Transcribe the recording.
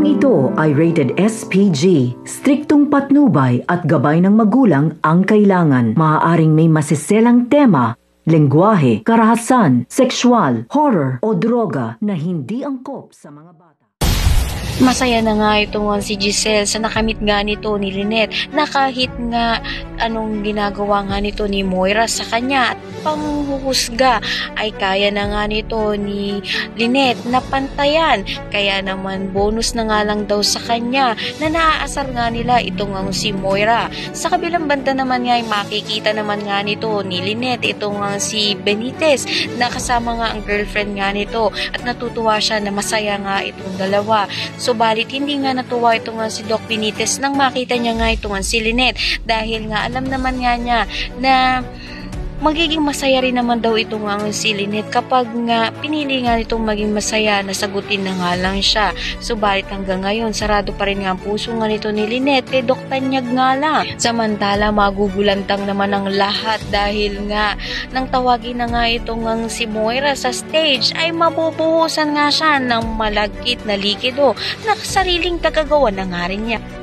Programang ito ay rated SPG. Striktong patnubay at gabay ng magulang ang kailangan. Maaaring may masiselang tema, lengguwahe, karahasan, sexual, horror o droga na hindi angkop sa mga bata. Masaya na nga itong si Giselle sa nakamit nga nito ni Lynette na kahit nga anong ginagawa nga nito ni Moira sa kanya at panghuhusga ay kaya na nga nito ni Lynette na pantayan. Kaya naman bonus na nga lang daw sa kanya na naaasar nga nila itong si Moira. Sa kabilang banda naman nga ay makikita naman nga nito ni Lynette itong si Benitez na kasama nga ang girlfriend nga nito at natutuwa siya na masaya nga itong dalawa. Subalit hindi nga natuwa ito nga si Doc Benitez nang makita niya nga ito nga si Lynette dahil nga alam naman nga niya na magiging masaya rin naman daw ito nga si Lynette kapag nga pinili nga nitong maging masaya na sagutin na nga lang siya. Subalit hanggang ngayon sarado pa rin nga ang puso nga nito ni Lynette kay Doc Tanyag nga lang. Samantala magugulantang naman ang lahat dahil nga nang tawagin na nga itong si Moira sa stage ay mabubuhusan nga siya ng malagkit na likido na sariling tagagawa na nga rin niya.